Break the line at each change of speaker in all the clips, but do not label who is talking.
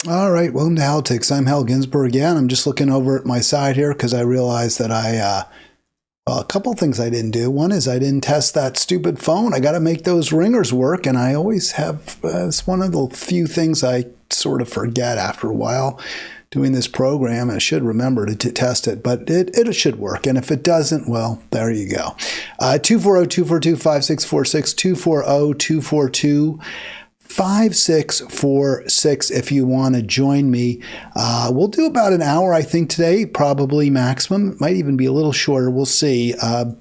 All right, welcome to Halitics. I'm Hal Ginsberg again. I'm just looking over at my side here because I realized that a couple of things I didn't do. One is I didn't test that stupid phone. I got to make those ringers work, and I always have, it's one of the few things I sort of forget after a while doing this program. I should remember to test it, but it should work. And if it doesn't, well, there you go. 240-242-5646, 240-242-5646 if you want to join me. We'll do about an hour, I think, today, probably maximum. It might even be a little shorter. We'll see.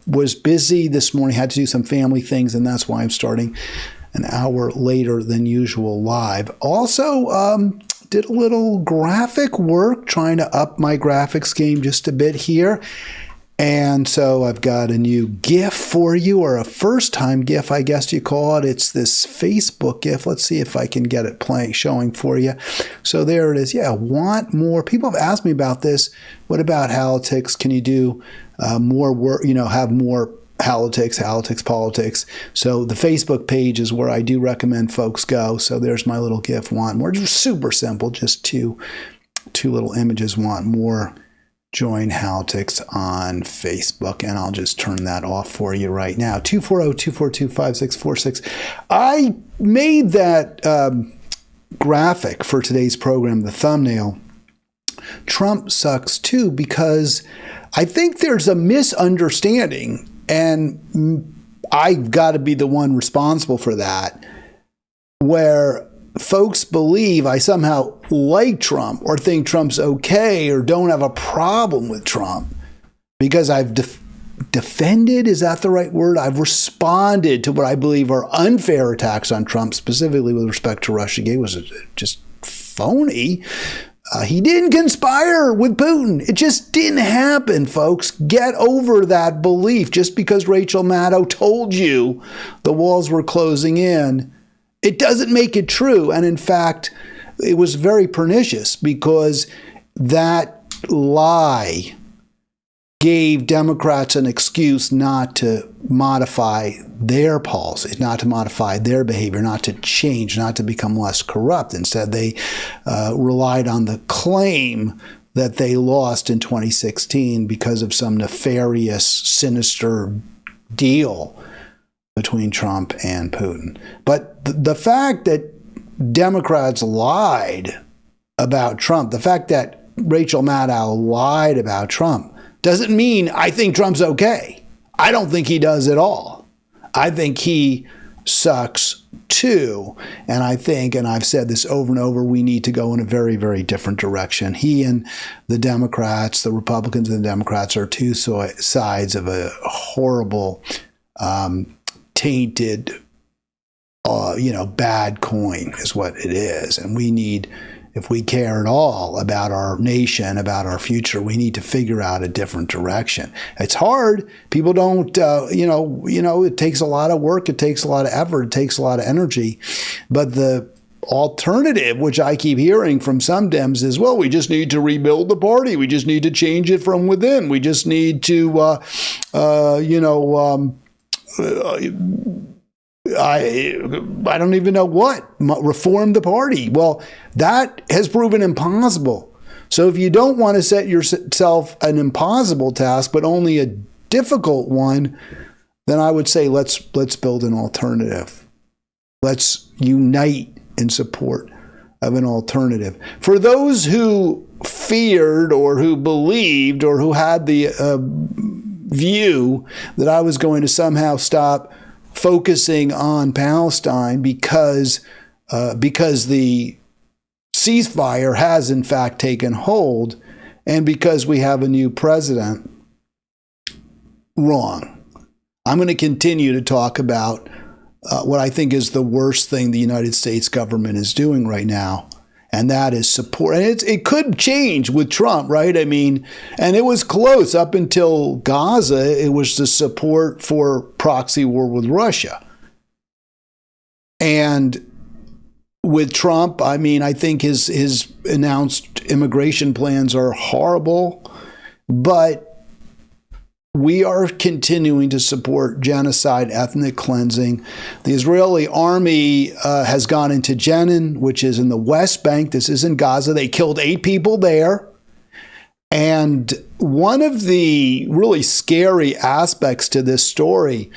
Was busy this morning, had to do some family things, and that's why I'm starting an hour later than usual live. Also, did a little graphic work, trying to up my graphics game just a bit here. And so I've got a new GIF for you, or a first-time GIF, I guess you call it. It's this Facebook GIF. Let's see if I can get it showing for you. So there it is. Yeah, want more. People have asked me about this. What about Halitics? Can you do more work, have more Halitics politics? So the Facebook page is where I do recommend folks go. So there's my little GIF. Want more. Just super simple. Just two little images. Want more. Join Halitics on Facebook, and I'll just turn that off for you right now. 240-242-5646. I made that graphic for today's program, the thumbnail, Trump sucks too, because I think there's a misunderstanding, and I've got to be the one responsible for that, where folks believe I somehow like Trump or think Trump's okay or don't have a problem with Trump because I've defended, is that the right word? I've responded to what I believe are unfair attacks on Trump, specifically with respect to Russiagate, was just phony. He didn't conspire with Putin. It just didn't happen, folks. Get over that belief. Just because Rachel Maddow told you the walls were closing in, it doesn't make it true. And in fact, it was very pernicious because that lie gave Democrats an excuse not to modify their policies, not to modify their behavior, not to change, not to become less corrupt. Instead, they relied on the claim that they lost in 2016 because of some nefarious, sinister deal between Trump and Putin. But the fact that Democrats lied about Trump, the fact that Rachel Maddow lied about Trump, doesn't mean I think Trump's okay. I don't think he does at all. I think he sucks too. And I think, and I've said this over and over, we need to go in a very, very different direction. He and the Democrats, the Republicans and the Democrats, are two sides of a horrible, tainted, bad coin is what it is. And we need, if we care at all about our nation, about our future, we need to figure out a different direction. It's hard. People don't, it takes a lot of work. It takes a lot of effort. It takes a lot of energy. But the alternative, which I keep hearing from some Dems, is, well, we just need to rebuild the party. We just need to change it from within. We just need to, I don't even know what, reform the party. Well, that has proven impossible. So if you don't want to set yourself an impossible task, but only a difficult one, then I would say let's build an alternative. Let's unite in support of an alternative. For those who feared or who believed or who had the view that I was going to somehow stop focusing on Palestine because the ceasefire has in fact taken hold and because we have a new president, wrong. I'm going to continue to talk about what I think is the worst thing the United States government is doing right now, and that is support. And it could change with Trump, right? I mean, and it was close up until Gaza. It was the support for proxy war with Russia. And with Trump, I mean, I think his announced immigration plans are horrible, but we are continuing to support genocide, ethnic cleansing. The Israeli army has gone into Jenin, which is in the West Bank. This is in Gaza. They killed 8 people there. And one of the really scary aspects to this story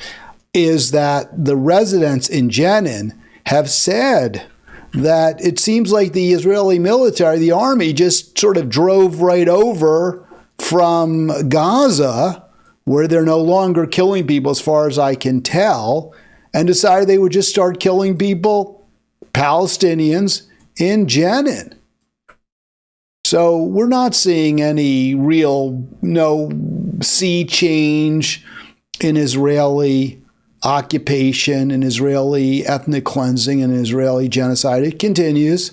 is that the residents in Jenin have said that it seems like the Israeli military, the army, just sort of drove right over from Gaza, where they're no longer killing people as far as I can tell, and decided they would just start killing people, Palestinians, in Jenin. So we're not seeing any real, sea change in Israeli occupation, in Israeli ethnic cleansing, and Israeli genocide. It continues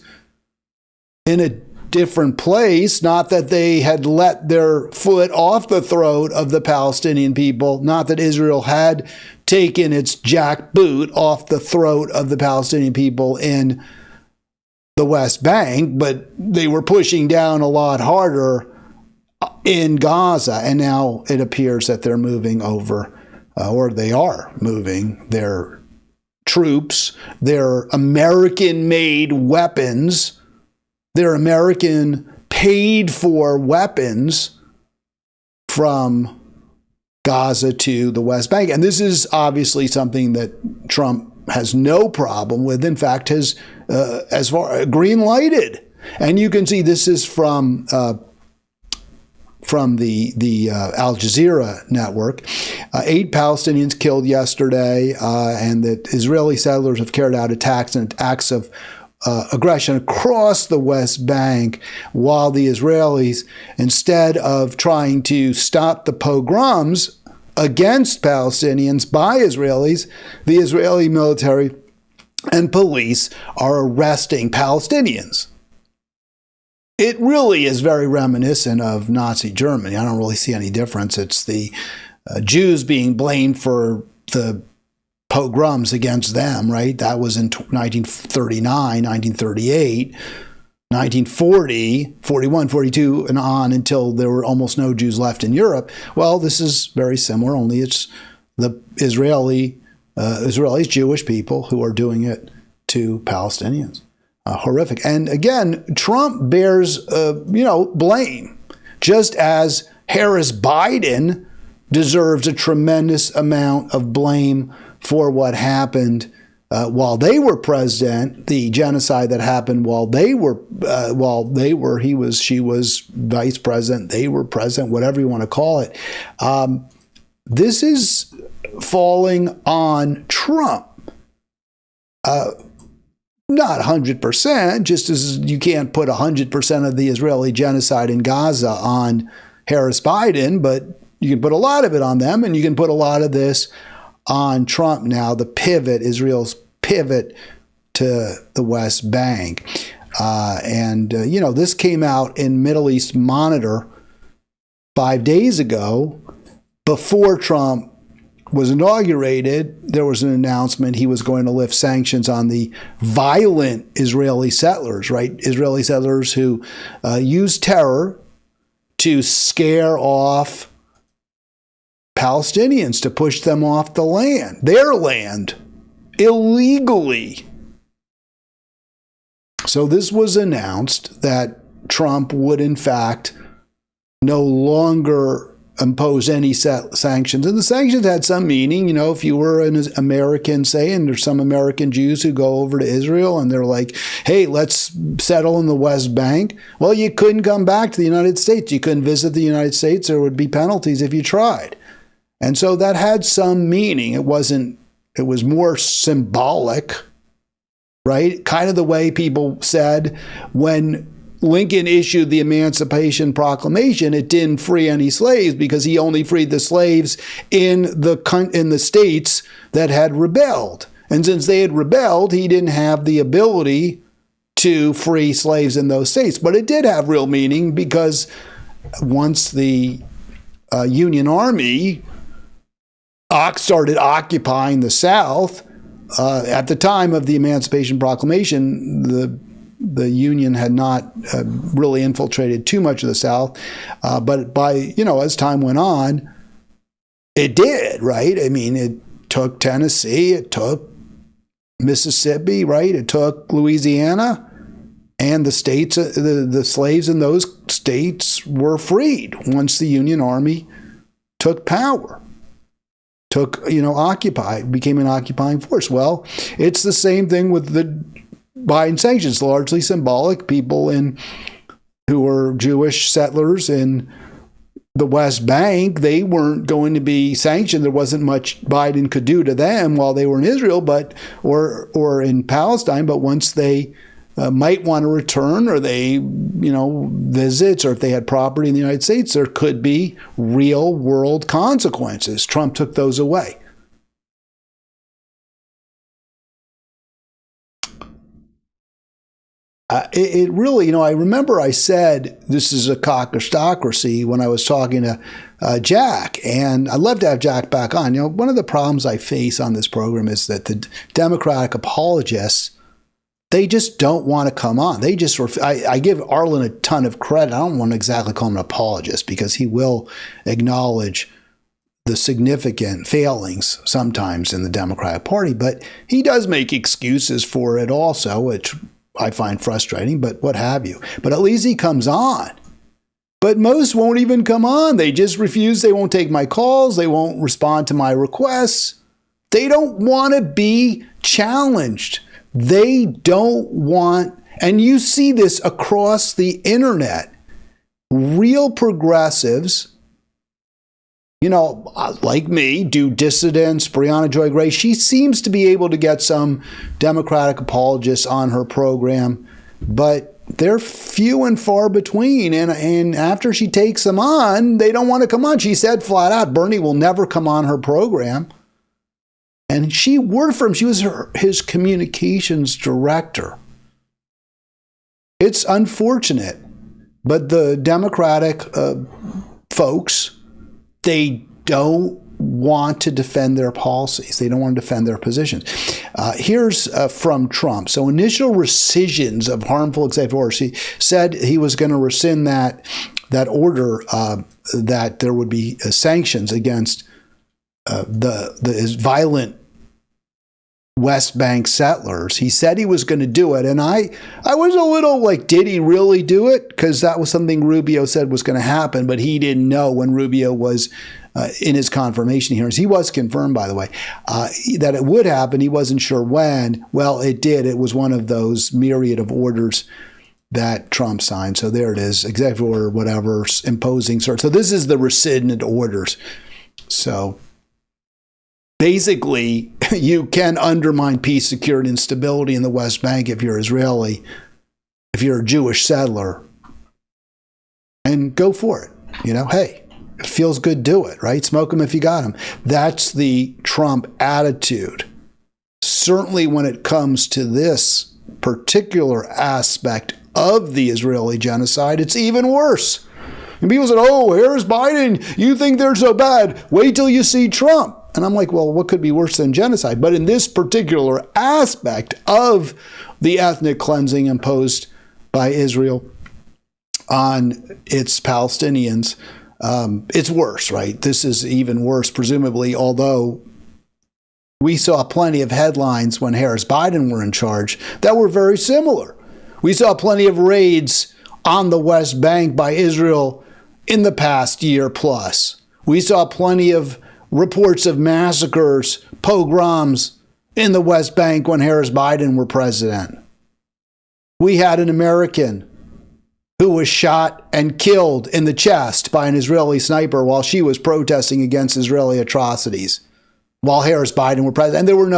in a different place. Not that they had let their foot off the throat of the Palestinian people, not that Israel had taken its jackboot off the throat of the Palestinian people in the West Bank, but they were pushing down a lot harder in Gaza. And now it appears that they're moving over, or they are moving their troops, their American-made weapons, their American paid-for weapons from Gaza to the West Bank. And this is obviously something that Trump has no problem with. In fact, has as far green lighted. And you can see this is from the Al Jazeera network. 8 Palestinians killed yesterday, and that Israeli settlers have carried out attacks and acts of aggression across the West Bank, while the Israelis, instead of trying to stop the pogroms against Palestinians by Israelis, the Israeli military and police are arresting Palestinians. It really is very reminiscent of Nazi Germany. I don't really see any difference. It's the Jews being blamed for the pogroms against them, right? That was in 1939, 1938, 1940, 41, 42, and on until there were almost no Jews left in Europe. Well, this is very similar, only it's the Israelis, Jewish people, who are doing it to Palestinians. Horrific. And again, Trump bears, blame, just as Harris Biden deserves a tremendous amount of blame for what happened while they were president, the genocide that happened she was vice president, they were president, whatever you want to call it. This is falling on Trump. Not 100%, just as you can't put 100% of the Israeli genocide in Gaza on Harris Biden, but you can put a lot of it on them, and you can put a lot of this on Trump now, the pivot, Israel's pivot to the West Bank. This came out in Middle East Monitor 5 days ago. Before Trump was inaugurated, there was an announcement he was going to lift sanctions on the violent Israeli settlers, right? Israeli settlers who use terror to scare off Palestinians, to push them off the land, their land, illegally. So this was announced that Trump would, in fact, no longer impose any sanctions. And the sanctions had some meaning. If you were an American, say, and there's some American Jews who go over to Israel and they're like, hey, let's settle in the West Bank. Well, you couldn't come back to the United States. You couldn't visit the United States. There would be penalties if you tried. And so that had some meaning. It was more symbolic, right? Kind of the way people said when Lincoln issued the Emancipation Proclamation, it didn't free any slaves because he only freed the slaves in the states that had rebelled. And since they had rebelled, he didn't have the ability to free slaves in those states. But it did have real meaning because once the Union Army started occupying the South, at the time of the Emancipation Proclamation, the Union had not really infiltrated too much of the South. But as time went on, It did, right? I mean, it took Tennessee, it took Mississippi, right? It took Louisiana, and the states, the slaves in those states were freed once the Union Army took power, became an occupying force. Well, it's the same thing with the Biden sanctions, largely symbolic. People who were Jewish settlers in the West Bank, they weren't going to be sanctioned. There wasn't much Biden could do to them while they were in Israel, or in Palestine. But once they might want to return, or they, visits, or if they had property in the United States, there could be real world consequences. Trump took those away. It really, I remember I said this is a cockistocracy when I was talking to Jack, and I'd love to have Jack back on. One of the problems I face on this program is that the Democratic apologists, they just don't want to come on. They just, I give Arlen a ton of credit. I don't want to exactly call him an apologist, because he will acknowledge the significant failings sometimes in the Democratic Party, but he does make excuses for it also, which I find frustrating, but what have you. But at least he comes on. But most won't even come on. They just refuse. They won't take my calls. They won't respond to my requests. They don't want to be challenged. They don't want, and you see this across the internet, real progressives, like me, do dissidents. Brianna Joy Gray, she seems to be able to get some Democratic apologists on her program, but they're few and far between. And after she takes them on, they don't want to come on. She said flat out, Bernie will never come on her program. And she worked for him. She was his communications director. It's unfortunate, but the Democratic folks, they don't want to defend their policies. They don't want to defend their positions. Here's from Trump. So initial rescissions of harmful executive orders. He said he was going to rescind that order, that there would be sanctions against the violent West Bank settlers. He said he was going to do it. And I was a little like, did he really do it? Because that was something Rubio said was going to happen, but he didn't know when Rubio was in his confirmation hearings. He was confirmed, by the way, that it would happen. He wasn't sure when. Well, it did. It was one of those myriad of orders that Trump signed. So there it is, executive order, whatever, imposing search. So this is the rescinded orders. So basically, you can undermine peace, security, and stability in the West Bank if you're Israeli, if you're a Jewish settler, and go for it. Hey, it feels good, do it, right? Smoke them if you got them. That's the Trump attitude. Certainly when it comes to this particular aspect of the Israeli genocide, it's even worse. And people said, oh, here's Biden. You think they're so bad. Wait till you see Trump. And I'm like, well, what could be worse than genocide? But in this particular aspect of the ethnic cleansing imposed by Israel on its Palestinians, it's worse, right? This is even worse, presumably, although we saw plenty of headlines when Harris Biden were in charge that were very similar. We saw plenty of raids on the West Bank by Israel in the past year plus. We saw plenty of reports of massacres, pogroms in the West Bank when Harris Biden were president. We had an American who was shot and killed in the chest by an Israeli sniper while she was protesting against Israeli atrocities while Harris Biden were president. And there was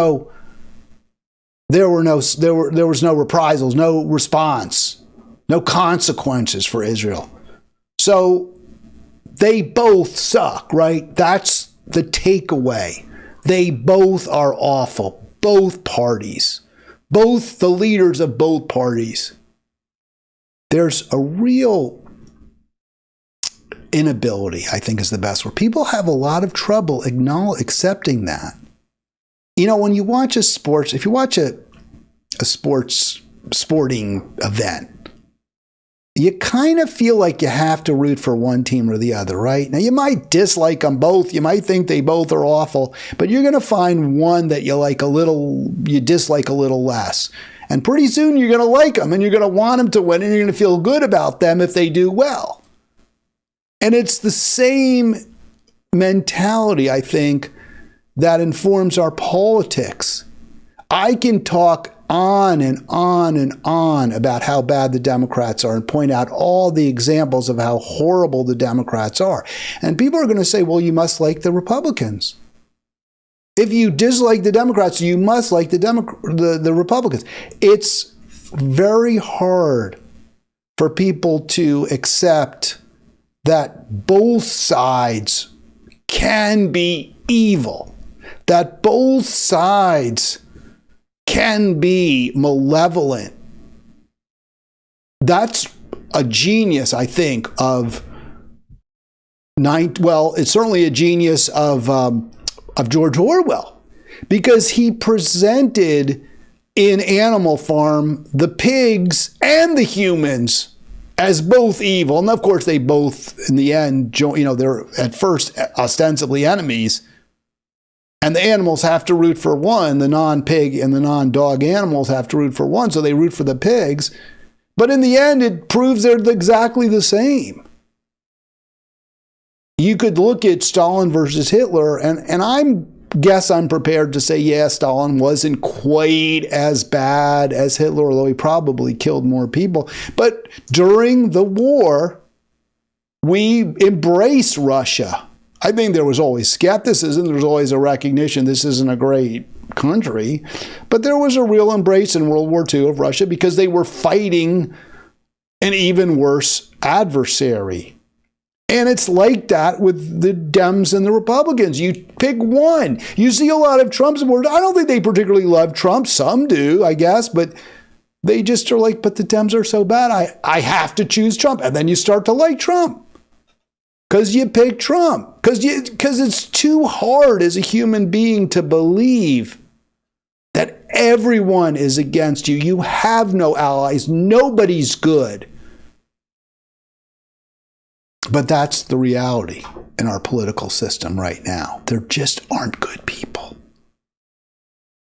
no reprisals, no response, no consequences for Israel. So they both suck, right? That's the takeaway. They both are awful. Both parties. Both the leaders of both parties. There's a real inability, I think is the best word. People have a lot of trouble accepting that. When you watch if you watch a sporting event, you kind of feel like you have to root for one team or the other, right? Now, you might dislike them both. You might think they both are awful, but you're going to find one that you dislike a little less. And pretty soon you're going to like them and you're going to want them to win and you're going to feel good about them if they do well. And it's the same mentality, I think, that informs our politics. I can talk on and on and on about how bad the Democrats are and point out all the examples of how horrible the Democrats are. And people are going to say, well, you must like the Republicans. If you dislike the Democrats, you must like the Republicans. It's very hard for people to accept that both sides can be evil, that both sides can be malevolent. That's a genius, I think, it's certainly a genius of George Orwell, because he presented in Animal Farm the pigs and the humans as both evil. And of course, they both, in the end, they're at first ostensibly enemies. And the animals have to root for one. The non-pig and the non-dog animals have to root for one, so they root for the pigs. But in the end, it proves they're exactly the same. You could look at Stalin versus Hitler, and I'm prepared to say, yeah, Stalin wasn't quite as bad as Hitler, although he probably killed more people. But during the war, we embraced Russia. I think there was always skepticism. There was always a recognition this isn't a great country. But there was a real embrace in World War II of Russia because they were fighting an even worse adversary. And it's like that with the Dems and the Republicans. You pick one. You see a lot of Trump supporters. I don't think they particularly love Trump. Some do, I guess. But they just are like, but the Dems are so bad. I have to choose Trump. And then you start to like Trump. Because you pick Trump. Because it's too hard as a human being to believe that everyone is against you. You have no allies. Nobody's good. But that's the reality in our political system right now. There just aren't good people.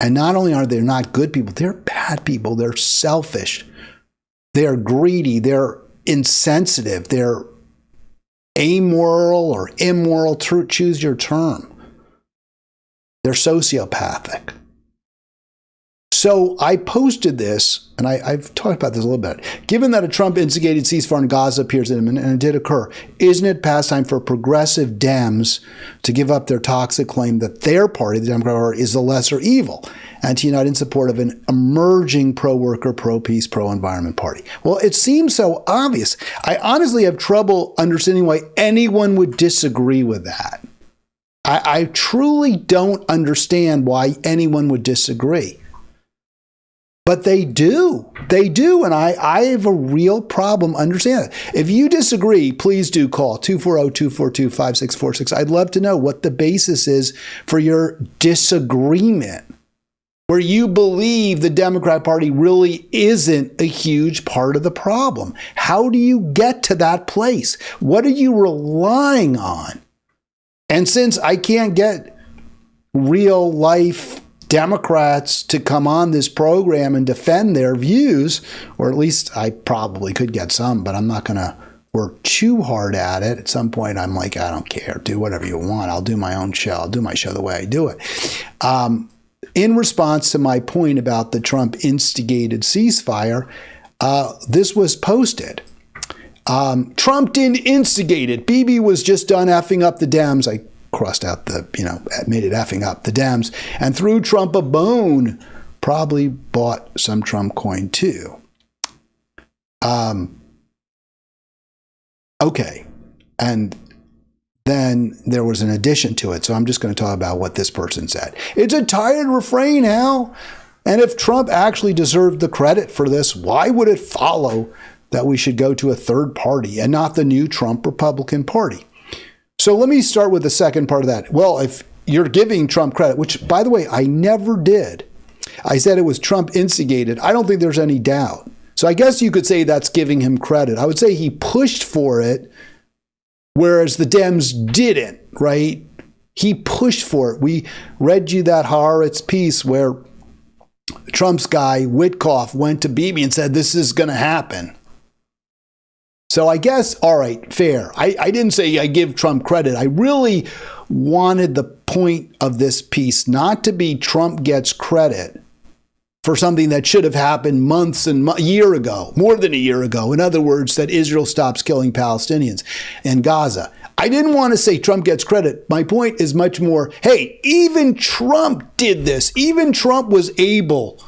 And not only are they not good people, they're bad people. They're selfish. They're greedy. They're insensitive. They're amoral or immoral, choose your term. They're sociopathic. So I posted this, and I've talked about this a little bit. Given that a Trump-instigated ceasefire in Gaza appears imminent, and it did occur, isn't it past time for progressive Dems to give up their toxic claim that their party, the Democratic Party, is the lesser evil, and to unite in support of an emerging pro-worker, pro-peace, pro-environment party? Well, it seems so obvious. I honestly have trouble understanding why anyone would disagree with that. I truly don't understand why anyone would disagree. But they do. They do. And I have a real problem understanding it. If you disagree, please do call 240-242-5646. I'd love to know what the basis is for your disagreement, where you believe the Democrat Party really isn't a huge part of the problem. How do you get to that place? What are you relying on? And since I can't get real life Democrats to come on this program and defend their views, or at least I probably could get some, but I'm not going to work too hard at it. At some point, I'm like, I don't care. Do whatever you want. I'll do my own show. I'll do my show the way I do it. In response to my point about the Trump-instigated ceasefire, this was posted. Trump didn't instigate it. Bibi was just done effing up the Dems. I crossed out made it effing up the Dems, and threw Trump a bone. Probably bought some Trump coin too. Okay. And then there was an addition to it. So I'm just going to talk about what this person said. It's a tired refrain, Hal. And if Trump actually deserved the credit for this, why would it follow that we should go to a third party and not the new Trump Republican Party? So let me start with the second part of that. Well, if you're giving Trump credit, which, by the way, I never did. I said it was Trump instigated. I don't think there's any doubt. So I guess you could say that's giving him credit. I would say he pushed for it, whereas the Dems didn't, right? He pushed for it. We read you that Haaretz piece where Trump's guy, Witkoff, went to Bibi and said, this is going to happen. So I guess, all right, fair. I didn't say I give Trump credit. I really wanted the point of this piece not to be Trump gets credit for something that should have happened months and a year ago, more than a year ago. In other words, that Israel stops killing Palestinians in Gaza. I didn't want to say Trump gets credit. My point is much more, hey, even Trump did this. Even Trump was able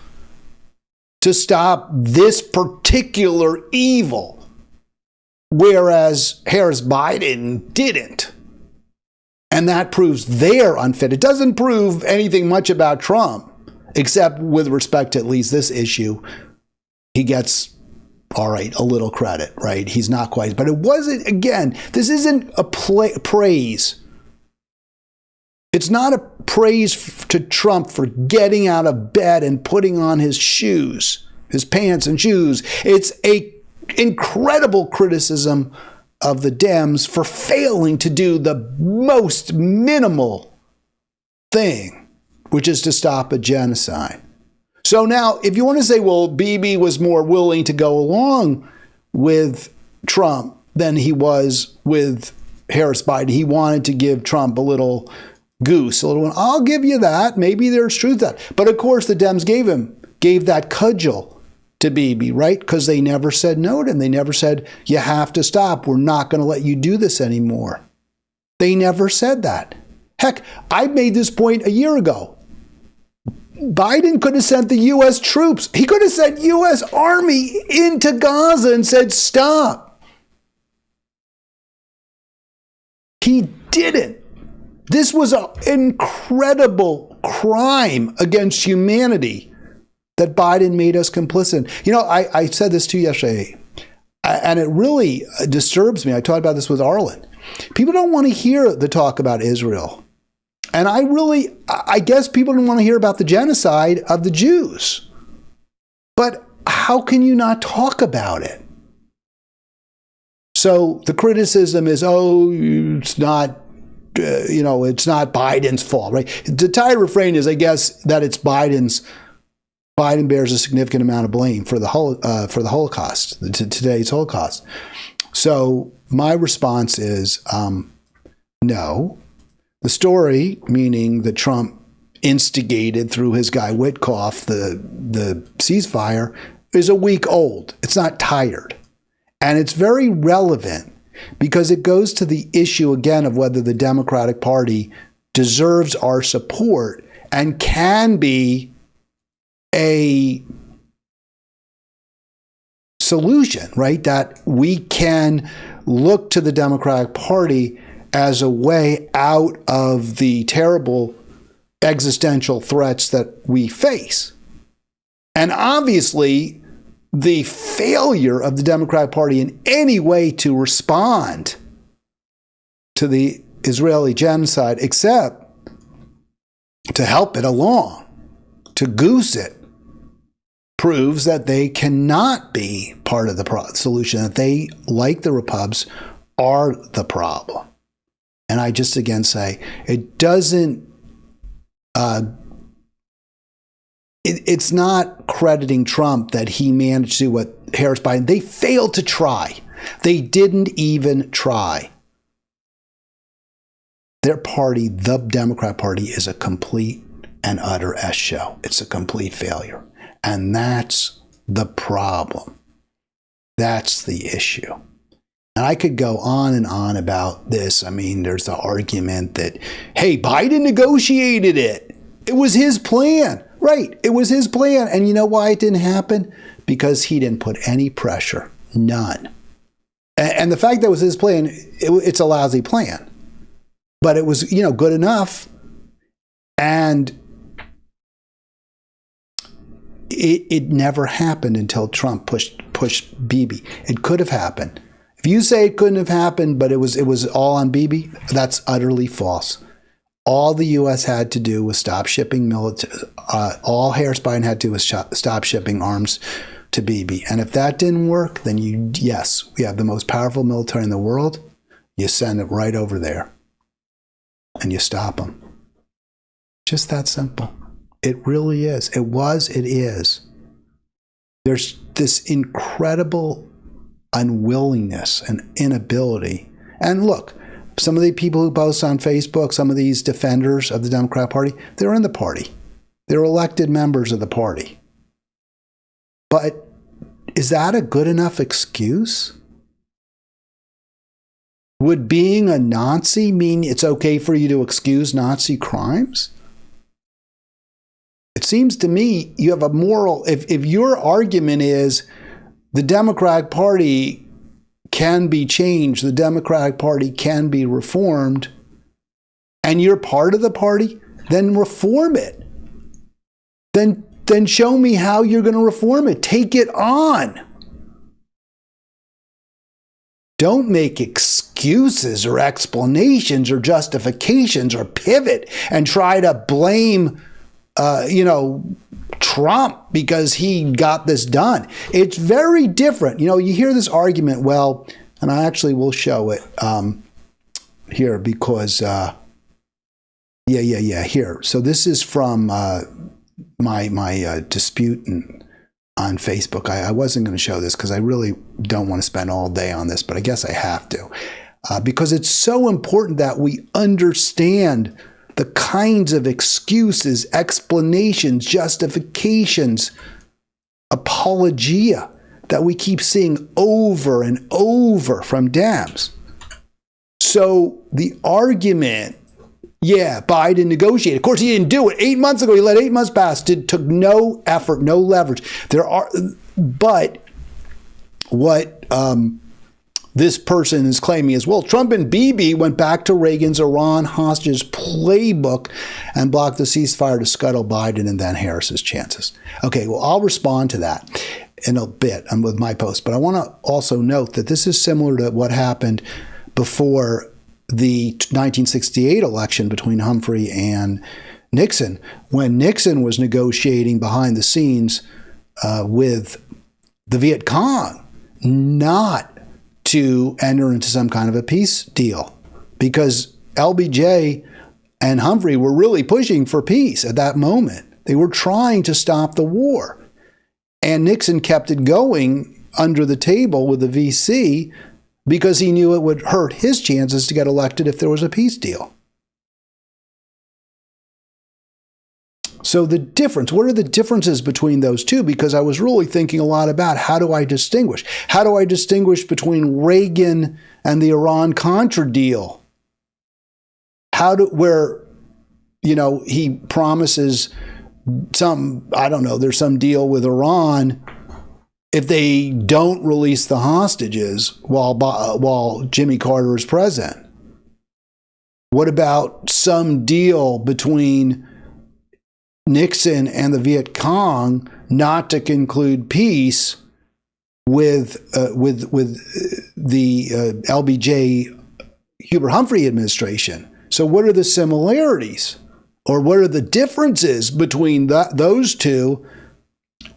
to stop this particular evil, whereas Harris Biden didn't. And that proves they're unfit. It doesn't prove anything much about Trump, except with respect to at least this issue. He gets, all right, a little credit, right? He's not quite. But it wasn't, again, this isn't a praise. It's not a praise to Trump for getting out of bed and putting on his shoes, his pants and shoes. It's a incredible criticism of the Dems for failing to do the most minimal thing, which is to stop a genocide. So now, if you want to say, well, Bibi was more willing to go along with Trump than he was with Harris Biden, he wanted to give Trump a little goose, a little one. I'll give you that. Maybe there's truth to that. But of course, the Dems gave that cudgel to Bibi, right? Because they never said no to him. They never said, you have to stop. We're not going to let you do this anymore. They never said that. Heck, I made this point a year ago. Biden could have sent the U.S. troops. He could have sent U.S. Army into Gaza and said, stop. He didn't. This was an incredible crime against humanity that Biden made us complicit in. You know, I said this to you yesterday, and it really disturbs me. I talked about this with Arlen. People don't want to hear the talk about Israel. And I guess people don't want to hear about the genocide of the Jews. But how can you not talk about it? So the criticism is, it's not, it's not Biden's fault, right? The Thai refrain is, I guess, that it's Biden bears a significant amount of blame for the Holocaust, today's Holocaust. So my response is, no. The story, meaning that Trump instigated through his guy Witkoff the ceasefire, is a week old. It's not tired. And it's very relevant because it goes to the issue again of whether the Democratic Party deserves our support and can be a solution, right? That we can look to the Democratic Party as a way out of the terrible existential threats that we face. And obviously, the failure of the Democratic Party in any way to respond to the Israeli genocide, except to help it along, to goose it, proves that they cannot be part of the solution, that they, like the Repubs, are the problem. And I just again say, it doesn't, it's not crediting Trump that he managed to do what Harris Biden, they failed to try. They didn't even try. Their party, the Democrat Party, is a complete and utter S show. It's a complete failure. And that's the problem. That's the issue. And I could go on and on about this. I mean, there's the argument that, hey, Biden negotiated it. It was his plan. Right. It was his plan. And you know why it didn't happen? Because he didn't put any pressure. None. And the fact that it was his plan, it's a lousy plan. But it was, good enough. And it never happened until Trump pushed Bibi. It could have happened. If you say it couldn't have happened, but it was all on Bibi, that's utterly false. All the U.S. had to do was stop shipping military. All Harris Biden had to do was stop shipping arms to Bibi. And if that didn't work, then yes, we have the most powerful military in the world. You send it right over there and you stop them. Just that simple. It really is. It is. There's this incredible unwillingness and inability. And look, some of the people who post on Facebook, some of these defenders of the Democrat Party, they're in the party. They're elected members of the party. But is that a good enough excuse? Would being a Nazi mean it's okay for you to excuse Nazi crimes? It seems to me you have a moral, if your argument is the Democratic Party can be changed, the Democratic Party can be reformed, and you're part of the party, then reform it. Then show me how you're going to reform it. Take it on. Don't make excuses or explanations or justifications or pivot and try to blame, Trump because he got this done. It's very different. You hear this argument, well, and I actually will show it here because, here. So this is from my dispute on Facebook. I wasn't going to show this because I really don't want to spend all day on this, but I guess I have to because it's so important that we understand the kinds of excuses, explanations, justifications, apologia that we keep seeing over and over from Dems. So the argument, Biden negotiated. Of course, he didn't do it. 8 months ago, he let 8 months pass. Took no effort, no leverage. But what this person is claiming is, well, Trump and Bibi went back to Reagan's Iran hostages playbook and blocked the ceasefire to scuttle Biden and then Harris's chances. Okay, well, I'll respond to that in a bit with my post. But I want to also note that this is similar to what happened before the 1968 election between Humphrey and Nixon, when Nixon was negotiating behind the scenes with the Viet Cong, not to enter into some kind of a peace deal, because LBJ and Humphrey were really pushing for peace at that moment. They were trying to stop the war. And Nixon kept it going under the table with the VC because he knew it would hurt his chances to get elected if there was a peace deal. So the difference, what are the differences between those two? Because I was really thinking a lot about how do I distinguish? How do I distinguish between Reagan and the Iran-Contra deal? Where he promises there's some deal with Iran if they don't release the hostages while Jimmy Carter is president. What about some deal between Nixon and the Viet Cong not to conclude peace with the LBJ Hubert Humphrey administration? So what are the similarities, or what are the differences between those two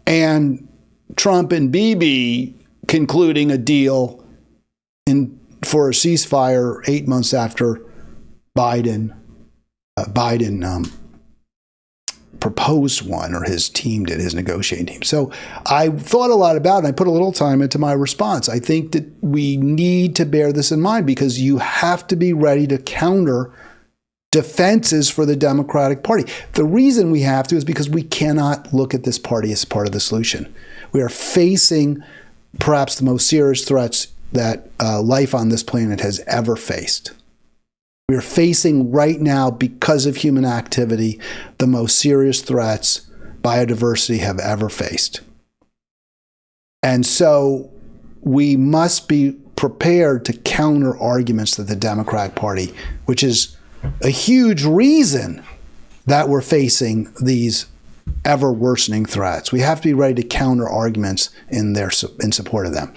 and Trump and Bibi concluding a deal for a ceasefire 8 months after Biden proposed one, or his team did, his negotiating team. So I thought a lot about it, and I put a little time into my response. I think that we need to bear this in mind because you have to be ready to counter defenses for the Democratic Party. The reason we have to is because we cannot look at this party as part of the solution. We are facing perhaps the most serious threats that life on this planet has ever faced. We are facing right now, because of human activity, the most serious threats biodiversity have ever faced. And so we must be prepared to counter arguments that the Democratic Party, which is a huge reason that we're facing these ever worsening threats. We have to be ready to counter arguments in support of them.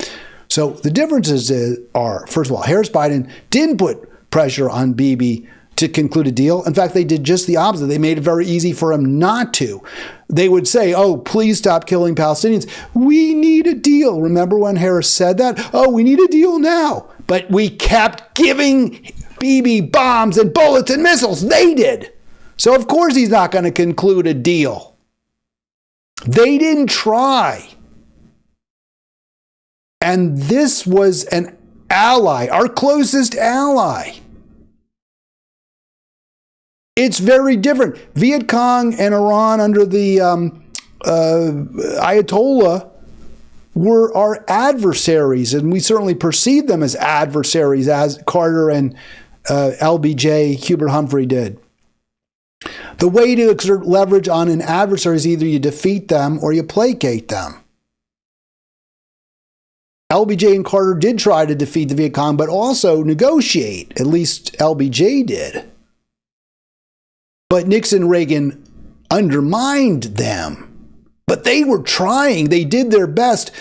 So the differences are, first of all, Harris Biden didn't put pressure on Bibi to conclude a deal. In fact, they did just the opposite. They made it very easy for him not to. They would say, oh, please stop killing Palestinians. We need a deal. Remember when Harris said that? Oh, we need a deal now. But we kept giving Bibi bombs and bullets and missiles. They did. So of course he's not going to conclude a deal. They didn't try. And this was an ally, our closest ally. It's very different. Viet Cong and Iran under the Ayatollah were our adversaries, and we certainly perceived them as adversaries, as Carter and LBJ, Hubert Humphrey did. The way to exert leverage on an adversary is either you defeat them or you placate them. LBJ and Carter did try to defeat the Viet Cong, but also negotiate. At least LBJ did. But Nixon and Reagan undermined them. But they were trying. They did their best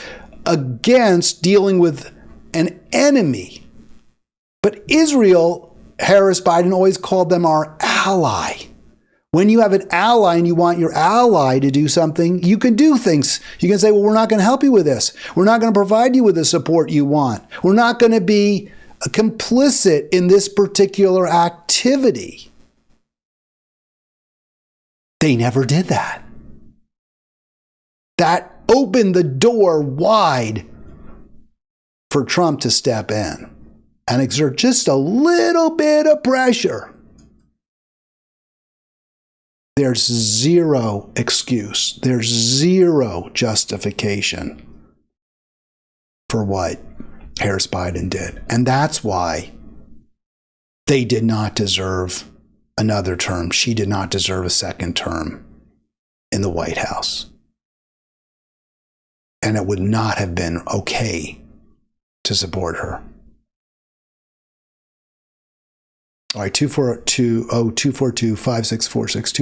against dealing with an enemy. But Israel, Harris, Biden always called them our ally. When you have an ally and you want your ally to do something, you can do things. You can say, well, we're not going to help you with this. We're not going to provide you with the support you want. We're not going to be complicit in this particular activity. They never did that. That opened the door wide for Trump to step in and exert just a little bit of pressure. There's zero excuse. There's zero justification for what Harris Biden did. And that's why they did not deserve another term. She did not deserve a second term in the White House. And it would not have been okay to support her. All right, 240-242-5646,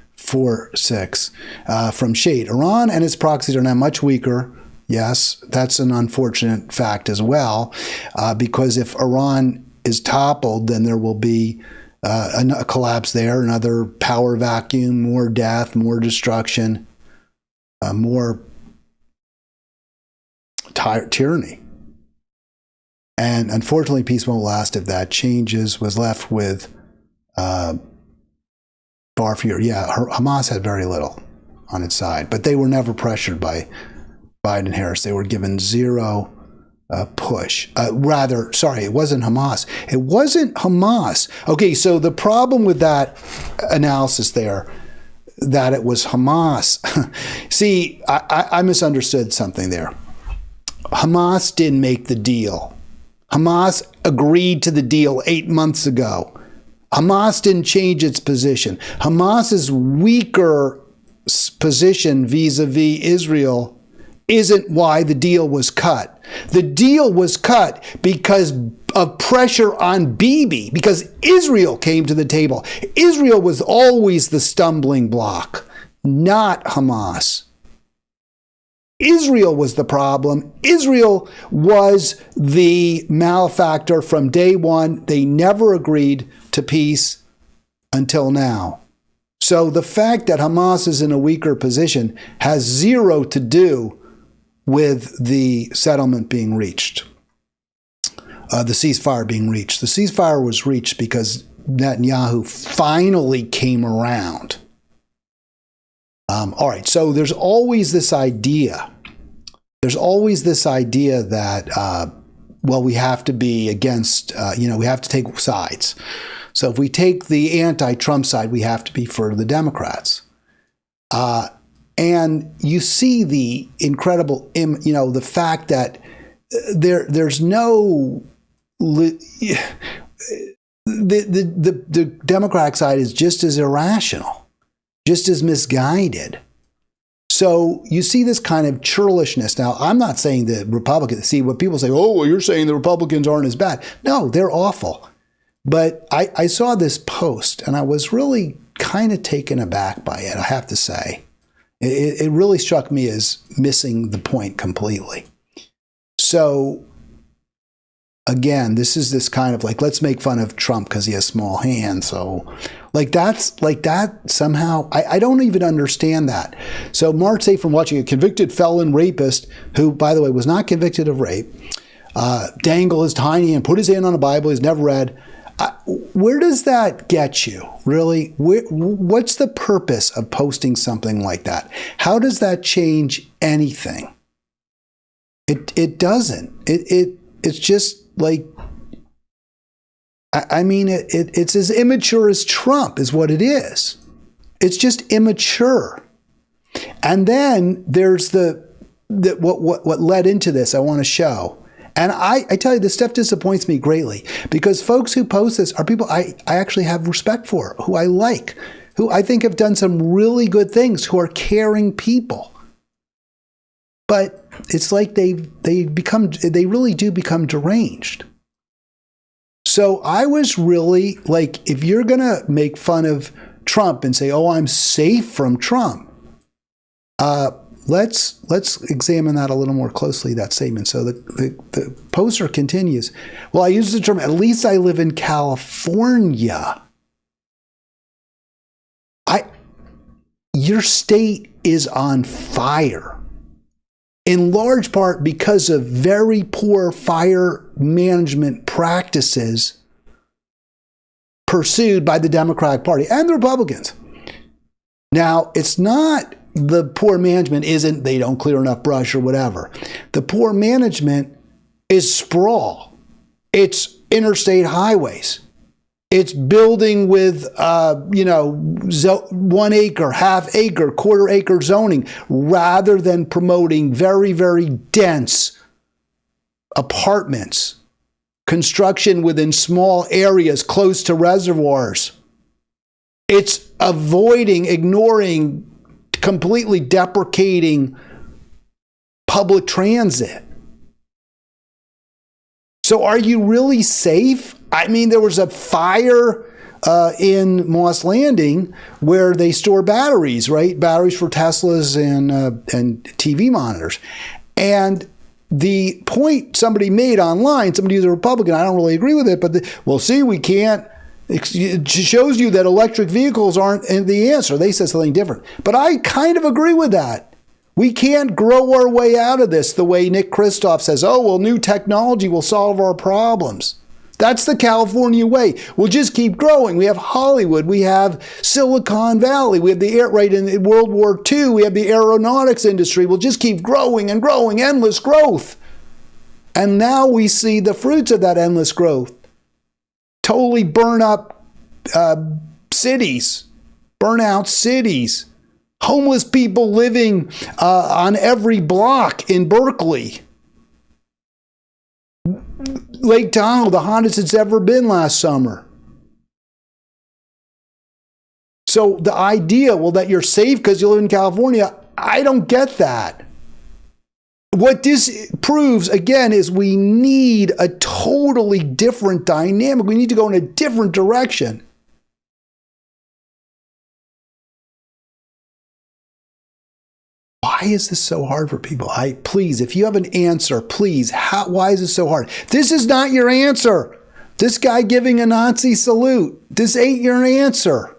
240-242-5646. From Shade, Iran and its proxies are now much weaker. Yes, that's an unfortunate fact as well, because if Iran is toppled, then there will be a collapse there, another power vacuum, more death, more destruction, more tyranny. And unfortunately, peace won't last if that changes. Was left with far fewer. Yeah, Hamas had very little on its side, but they were never pressured by Biden and Harris. They were given zero push. It wasn't Hamas. It wasn't Hamas. Okay, so the problem with that analysis there, that it was Hamas. See, I misunderstood something there. Hamas didn't make the deal. Hamas agreed to the deal 8 months ago. Hamas didn't change its position. Hamas's weaker position vis-a-vis Israel isn't why the deal was cut. The deal was cut because of pressure on Bibi, because Israel came to the table. Israel was always the stumbling block, not Hamas. Israel was the problem. Israel was the malefactor from day one. They never agreed to peace until now. So the fact that Hamas is in a weaker position has zero to do with the settlement being reached, the ceasefire being reached. The ceasefire was reached because Netanyahu finally came around. All right, so there's always this idea. There's always this idea that, we have to be against, we have to take sides. So if we take the anti-Trump side, we have to be for the Democrats. And you see the incredible, the fact that there's no, the Democratic side is just as irrational, just as misguided. So you see this kind of churlishness. Now, I'm not saying the Republicans, see what people say, oh, well, you're saying the Republicans aren't as bad. No, they're awful. But I saw this post and I was really kind of taken aback by it, I have to say. It really struck me as missing the point completely. So again, this is this kind of like, let's make fun of Trump because he has small hands. So like that somehow, I don't even understand that. So Mark say from watching a convicted felon rapist, who, by the way, was not convicted of rape, dangle his tiny and put his hand on a Bible he's never read. Where does that get you, really? What's the purpose of posting something like that? How does that change anything? It doesn't. It's just like, I mean, it's as immature as Trump is what it is. It's just immature. And then there's what led into this I want to show. And I tell you, this stuff disappoints me greatly because folks who post this are people I actually have respect for, who I like, who I think have done some really good things, who are caring people. But it's like they really do become deranged. So I was really like, if you're going to make fun of Trump and say, oh, I'm safe from Trump, let's examine that a little more closely, that statement. So the poster continues. Well, I use the term, at least I live in California. Your state is on fire, in large part because of very poor fire management practices pursued by the Democratic Party and the Republicans. Now, it's not the poor management isn't they don't clear enough brush or whatever. The poor management is sprawl. It's interstate highways. It's building with, 1 acre, half acre, quarter acre zoning, rather than promoting very, very dense apartments, construction within small areas close to reservoirs. It's ignoring, completely deprecating public transit. So are you really safe? I mean, there was a fire in Moss Landing where they store batteries, right? Batteries for Teslas and TV monitors. And the point somebody made online, somebody who's a Republican, I don't really agree with it, but we can't. It shows you that electric vehicles aren't the answer. They said something different. But I kind of agree with that. We can't grow our way out of this the way Nick Kristof says, oh, well, new technology will solve our problems. That's the California way. We'll just keep growing. We have Hollywood. We have Silicon Valley. We have in World War II, we have the aeronautics industry. We'll just keep growing and growing, endless growth. And now we see the fruits of that endless growth. Totally burn out cities. Homeless people living on every block in Berkeley. Lake Tahoe, the hottest it's ever been last summer. So the idea, that you're safe because you live in California, I don't get that. What this proves, again, is we need a totally different dynamic. We need to go in a different direction. Why is this so hard for people? Please, if you have an answer, please, why is this so hard? This is not your answer. This guy giving a Nazi salute, this ain't your answer.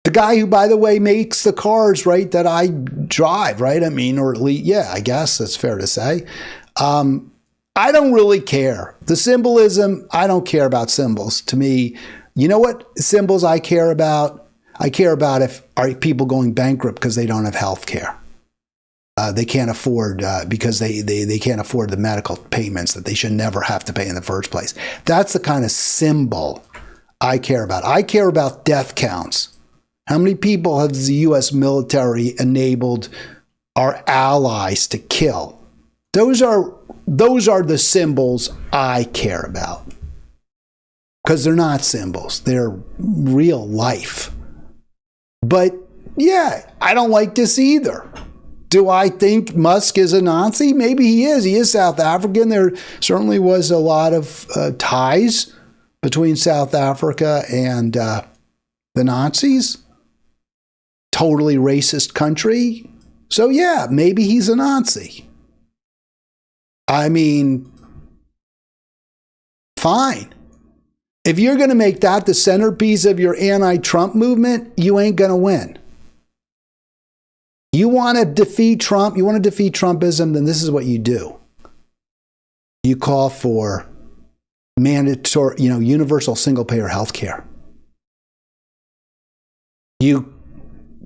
The guy who, by the way, makes the cars, right, that I drive, right? I mean, or at least, yeah, I guess that's fair to say. I don't really care. The symbolism, I don't care about symbols. To me, you know what symbols I care about? I care about are people going bankrupt because they don't have health care. They can't afford, because they can't afford the medical payments that they should never have to pay in the first place. That's the kind of symbol I care about. I care about death counts. How many people has the U.S. military enabled our allies to kill? Those are the symbols I care about. Because they're not symbols. They're real life. But yeah, I don't like this either. Do I think Musk is a Nazi? Maybe he is. He is South African. There certainly was a lot of ties between South Africa and the Nazis. Totally racist country. So yeah, maybe he's a Nazi. I mean, fine. If you're going to make that the centerpiece of your anti-Trump movement, you ain't going to win. You want to defeat Trump, you want to defeat Trumpism, then this is what you do. You call for mandatory, universal single-payer health care. You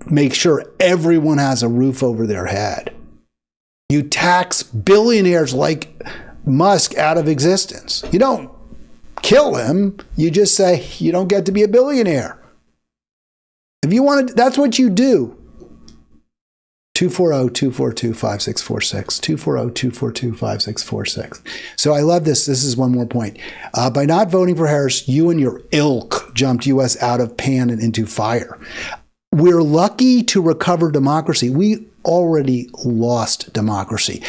make sure everyone has a roof over their head. You tax billionaires like Musk out of existence. You don't kill him. You just say you don't get to be a billionaire. If you want to, that's what you do. 240-242-5646. 240-242-5646. So I love this. This is one more point. By not voting for Harris, you and your ilk jumped U.S. out of pan and into fire. We're lucky to recover democracy. We already lost democracy.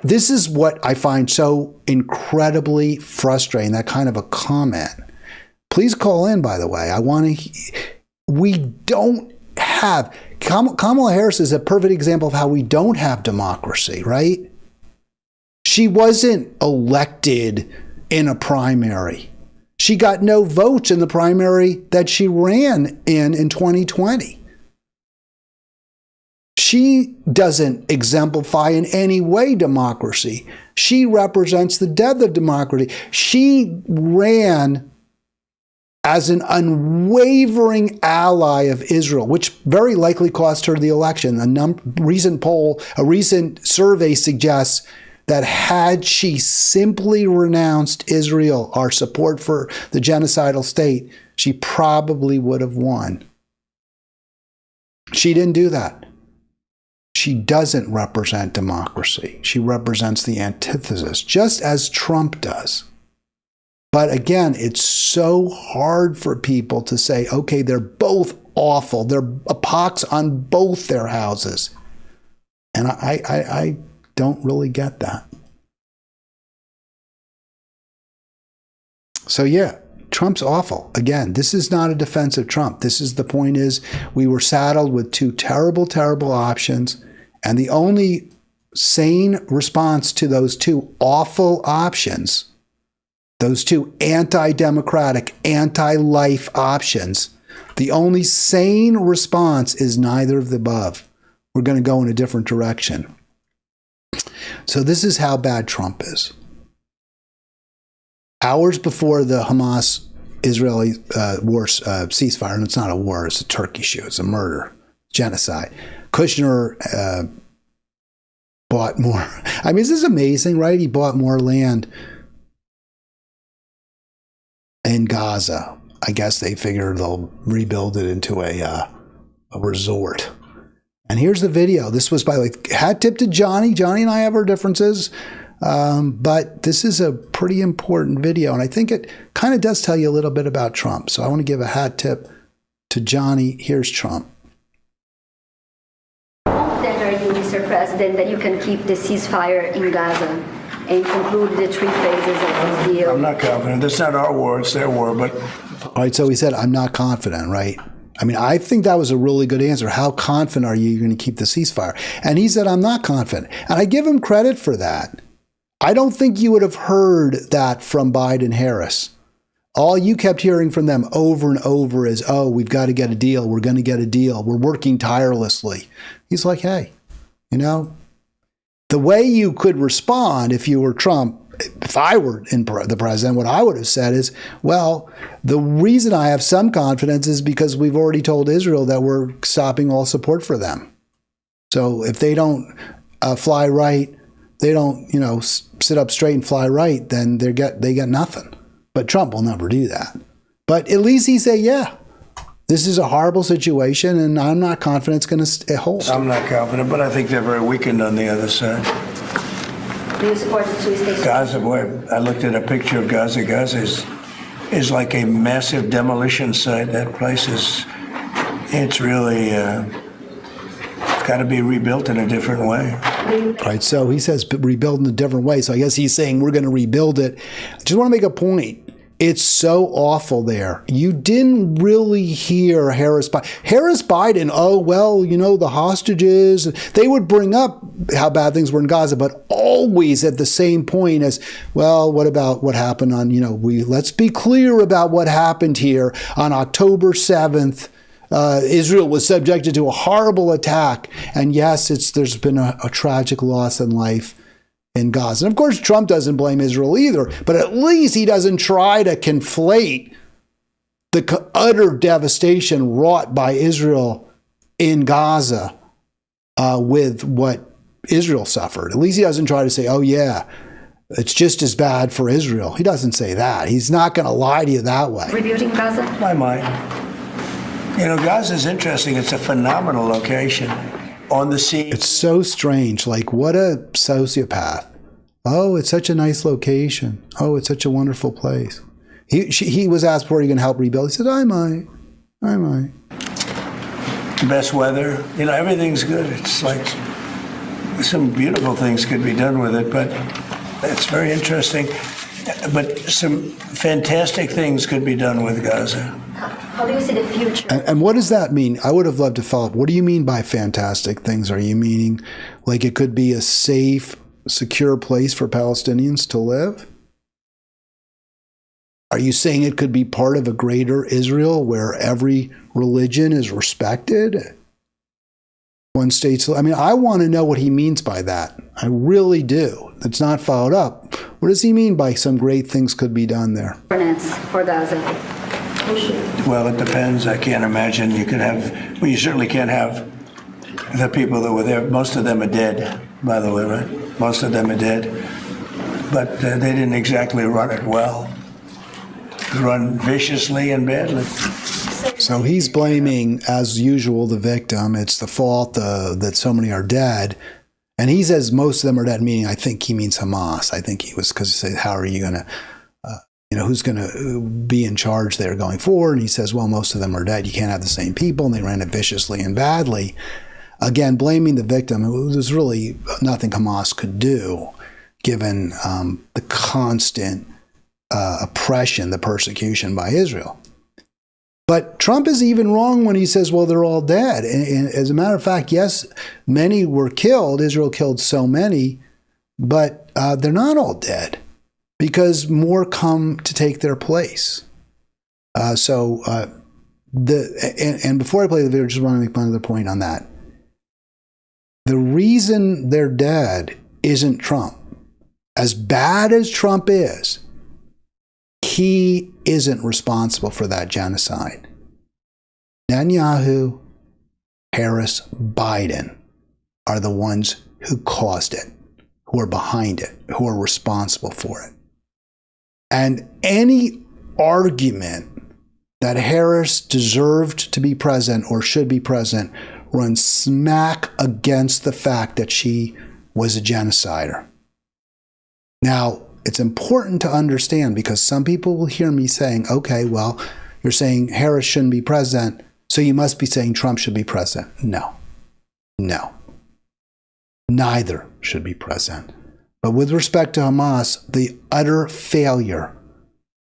This is what I find so incredibly frustrating, that kind of a comment. Please call in, by the way. We don't have, Kamala Harris is a perfect example of how we don't have democracy, right? She wasn't elected in a primary. She got no votes in the primary that she ran in 2020. She doesn't exemplify in any way democracy. She represents the death of democracy. She ran as an unwavering ally of Israel, which very likely cost her the election. A recent survey suggests that had she simply renounced Israel, our support for the genocidal state, she probably would have won. She didn't do that. She doesn't represent democracy. She represents the antithesis, just as Trump does. But again, it's so hard for people to say, okay, they're both awful. They're a pox on both their houses. And I don't really get that. So yeah, Trump's awful. Again, this is not a defense of Trump. The point is, we were saddled with two terrible, terrible options. And the only sane response to those two awful options, those two anti-democratic, anti-life options, the only sane response is neither of the above. We're going to go in a different direction. So this is how bad Trump is. Hours before the Hamas-Israeli war ceasefire, and it's not a war, it's a turkey shoot, it's a murder, genocide. Kushner bought more. I mean, this is amazing, right? He bought more land in Gaza. I guess they figure they'll rebuild it into a resort. And here's the video. This was, by the way, hat tip to Johnny. Johnny and I have our differences, but this is a pretty important video, and I think it kind of does tell you a little bit about Trump. So I want to give a hat tip to Johnny. Here's Trump.
Mr. President, that you can keep the ceasefire in Gaza and conclude the three phases of this deal?
I'm not confident. That's not our war, it's their war. But
all right, so he said, I'm not confident, right? I mean, I think that was a really good answer. How confident are you you're going to keep the ceasefire? And he said, I'm not confident. And I give him credit for that. I don't think you would have heard that from Biden Harris. All you kept hearing from them over and over is, oh, we've got to get a deal. We're going to get a deal. We're working tirelessly. He's like, hey, the way you could respond if you were Trump, if I were the president, what I would have said is, well, the reason I have some confidence is because we've already told Israel that we're stopping all support for them. So if they don't fly right, they don't, sit up straight and fly right, then they get nothing. But Trump will never do that. But at least he say, yeah, this is a horrible situation, and I'm not confident it's going to hold.
I'm not confident, but I think they're very weakened on the other side.
Do you support the two-state?
Gaza, boy, I looked at a picture of Gaza. Gaza is like a massive demolition site. That place it's really got to be rebuilt in a different way.
Right, so he says rebuild in a different way. So I guess he's saying we're going to rebuild it. I just want to make a point. It's so awful there. You didn't really hear Harris Biden, oh, well, the hostages. They would bring up how bad things were in Gaza, but always at the same point as, well, what about what happened on, let's be clear about what happened here on October 7th. Israel was subjected to a horrible attack. And yes, there's been a tragic loss in life in Gaza. And of course, Trump doesn't blame Israel either, but at least he doesn't try to conflate the utter devastation wrought by Israel in Gaza with what Israel suffered. At least he doesn't try to say, oh yeah, it's just as bad for Israel. He doesn't say that. He's not going to lie to you that way.
Rebuilding Gaza?
My mind. Gaza's interesting. It's a phenomenal location. On the sea.
It's so strange. Like, what a sociopath. Oh, it's such a nice location. Oh, it's such a wonderful place. He was asked before, are you going to help rebuild? He said, I might.
Best weather. Everything's good. It's like some beautiful things could be done with it, but it's very interesting. But some fantastic things could be done with Gaza.
How do you see the future?
And what does that mean? I would have loved to follow up. What do you mean by fantastic things? Are you meaning like it could be a safe, secure place for Palestinians to live? Are you saying it could be part of a greater Israel where every religion is respected? One state. I want to know what he means by that. I really do. It's not followed up. What does he mean by some great things could be done there?
For Gaza.
Well, it depends. I can't imagine you could have, you certainly can't have the people that were there. Most of them are dead, by the way, right? Most of them are dead. But they didn't exactly run it well. Run viciously and badly.
So he's blaming, as usual, the victim. It's the fault that so many are dead. And he says most of them are dead, meaning I think he means Hamas. I think he was, because he said, how are you going to, who's going to be in charge there going forward? And he says, well, most of them are dead. You can't have the same people. And they ran it viciously and badly. Again, blaming the victim. There's really nothing Hamas could do, given the constant oppression, the persecution by Israel. But Trump is even wrong when he says, well, they're all dead. And as a matter of fact, yes, many were killed. Israel killed so many, but they're not all dead because more come to take their place. And before I play the video, I just want to make one other point on that. The reason they're dead isn't Trump. As bad as Trump is, he isn't responsible for that genocide. Netanyahu, Harris, Biden are the ones who caused it, who are behind it, who are responsible for it. And any argument that Harris deserved to be present or should be present runs smack against the fact that she was a genocider. Now, it's important to understand because some people will hear me saying, okay, well, you're saying Harris shouldn't be president, so you must be saying Trump should be president. No. Neither should be president. But with respect to Hamas, the utter failure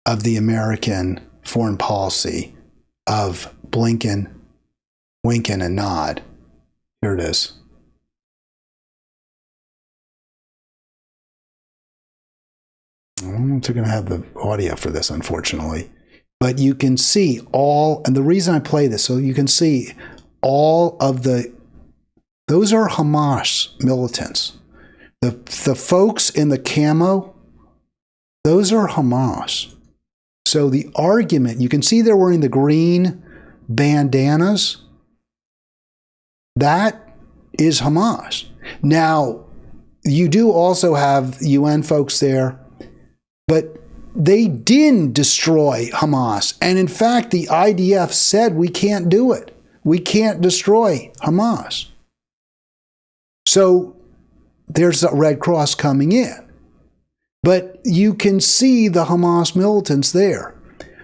of the American foreign policy of Blinken, Winken, and Nod. Here it is. I don't know if they're going to have the audio for this, unfortunately. But you can see and the reason I play this, so you can see all of those are Hamas militants. The folks in the camo, those are Hamas. So the argument, you can see they're wearing the green bandanas. That is Hamas. Now, you do also have UN folks there, but they didn't destroy Hamas. And in fact, the IDF said we can't do it. We can't destroy Hamas. So there's a Red Cross coming in. But you can see the Hamas militants there.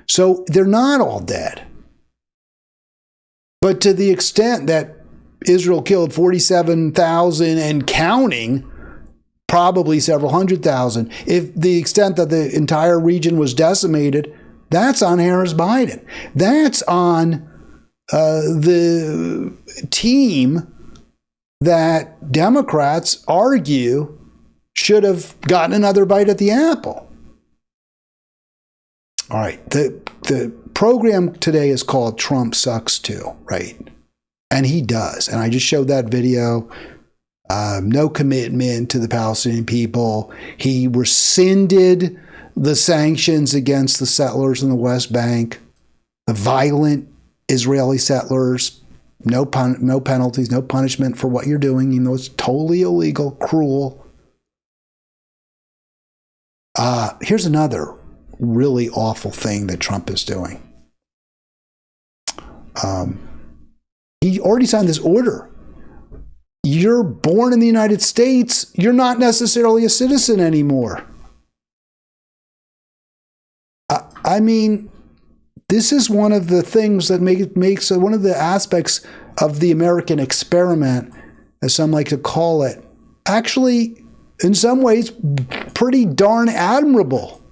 So they're not all dead. But to the extent that Israel killed 47,000 and counting, probably several hundred thousand. If the extent that the entire region was decimated, That's on Harris Biden. That's on the team that Democrats argue should have gotten another bite at the apple. All right, the program today is called Trump Sucks Too, right? And he does. And I just showed that video. No commitment to the Palestinian people. He rescinded the sanctions against the settlers in the West Bank, the violent Israeli settlers. No penalties, no punishment for what you're doing, even though it's totally illegal, cruel. Here's another really awful thing that Trump is doing. He already signed this order. You're born in the United States, you're not necessarily a citizen anymore. I mean, this is one of the things that makes one of the aspects of the American experiment, as some like to call it, actually, in some ways, pretty darn admirable.